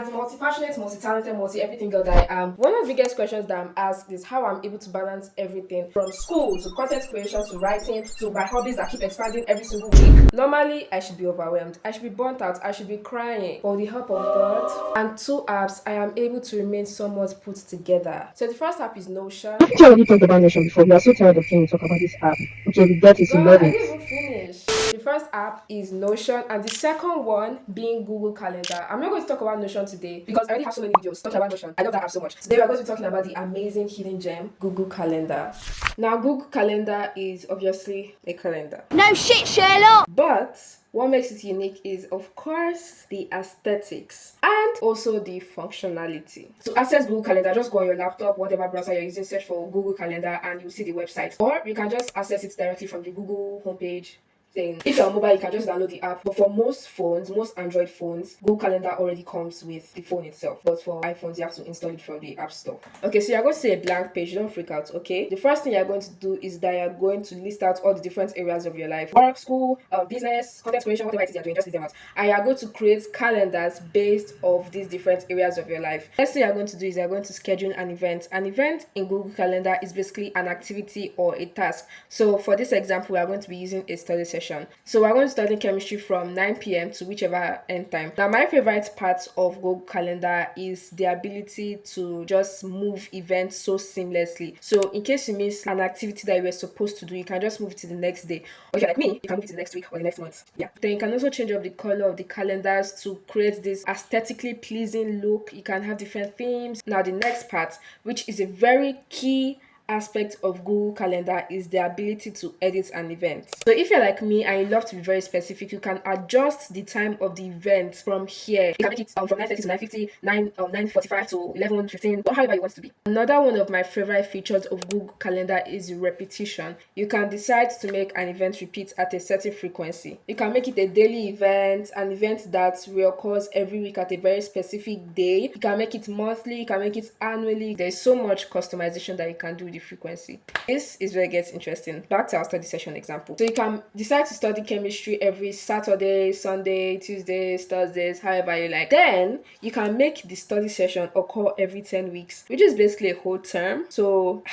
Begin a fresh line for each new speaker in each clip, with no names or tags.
As a multi-passionate, multi-talented, multi-everything girl that I am, one of the biggest questions that I'm asked is how I'm able to balance everything from school to content creation to writing to my hobbies that keep expanding every single week. Normally, I should be overwhelmed. I should be burnt out. I should be crying. But with the help of God and 2 apps, I am able to remain somewhat put together. So the first app is Notion.
I think you already talked about Notion before. We are so tired of hearing you talk about this app. Okay, we get it, we
God,
love
I
it.
didn't even finish. The first app is Notion, and the second one being Google Calendar. I'm not going to talk about Notion today because I already have so many videos talking about Notion. I love that app so much. Today we are going to be talking about the amazing hidden gem, Google Calendar. Now, Google Calendar is obviously a calendar.
No shit, Sherlock!
But what makes it unique is, of course, the aesthetics and also the functionality. To access Google Calendar, just go on your laptop, whatever browser you're using, search for Google Calendar, and you'll see the website. Or you can just access it directly from the Google homepage thing. If you're on mobile, you can just download the app. But for most phones, most Android phones, Google Calendar already comes with the phone itself. But for iPhones, you have to install it from the App Store. Okay, so you're going to see a blank page. Don't freak out, okay? The first thing you're going to do is that you're going to list out all the different areas of your life. Work, school, business, content creation, whatever it is you're doing, just list them out. And you're going to create calendars based off these different areas of your life. Next thing you're going to do is you're going to schedule an event. An event in Google Calendar is basically an activity or a task. So for this example, we are going to be using a study session. So we're going to study chemistry from 9 p.m. to whichever end time. Now, my favorite part of Google Calendar is the ability to just move events so seamlessly. So in case you miss an activity that you were supposed to do, you can just move it to the next day. Or if you're like me, you can move it to the next week or the next month. Yeah. Then you can also change up the color of the calendars to create this aesthetically pleasing look. You can have different themes. Now, the next part, which is a very key aspect of Google Calendar, is the ability to edit an event. So if you're like me and you love to be very specific, you can adjust the time of the event from here. You can make it from 9:30 to 9:50, 9:45 to 11:15, or however you want it to be. Another one of my favorite features of Google Calendar is repetition. You can decide to make an event repeat at a certain frequency. You can make it a daily event, an event that reoccurs every week at a very specific day. You can make it monthly, you can make it annually. There's so much customization that you can do with the frequency. This is where it gets interesting. Back to our study session example. So you can decide to study chemistry every Saturday, Sunday, Tuesdays, Thursdays, however you like. Then you can make the study session occur every 10 weeks, which is basically a whole term. So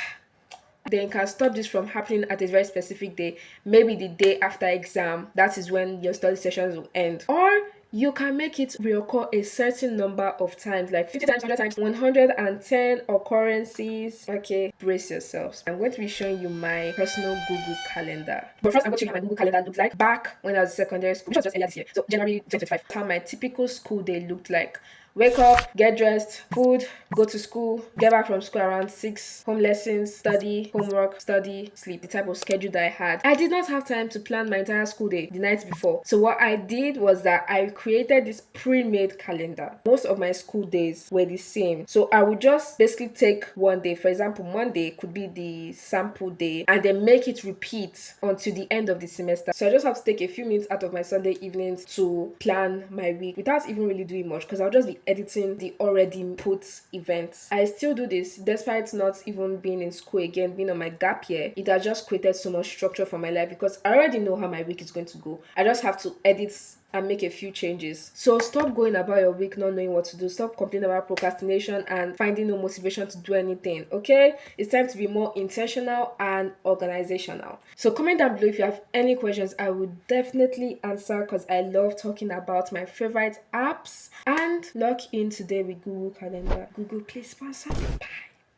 then you can stop this from happening at a very specific day, maybe the day after exam. That is when your study sessions will end. Or you can make it reoccur a certain number of times, like 50 times, 100 times, 110 occurrences. Okay, brace yourselves. I'm going to be showing you my personal Google Calendar. But first, I'm going to show you how my Google Calendar looked like back when I was in secondary school, which was just earlier this year. So January 2025. How my typical school day looked like. Wake up, get dressed, food, go to school, get back from school around 6, home lessons, study, homework, study, sleep. The type of schedule that I had. I did not have time to plan my entire school day the night before. So what I did was that I created this pre-made calendar. Most of my school days were the same. So I would just basically take one day. For example, Monday could be the sample day and then make it repeat until the end of the semester. So I just have to take a few minutes out of my Sunday evenings to plan my week without even really doing much, because I'll just be editing the already put events. I still do this despite not even being in school again, being on my gap year. It has just created so much structure for my life because I already know how my week is going to go. I just have to edit and make a few changes. So stop going about your week not knowing what to do. Stop complaining about procrastination and finding no motivation to do anything. Okay, it's time to be more intentional and organizational. So comment down below if you have any questions. I would definitely answer because I love talking about my favorite apps. And log in today with Google Calendar. Google, please sponsor me. Bye.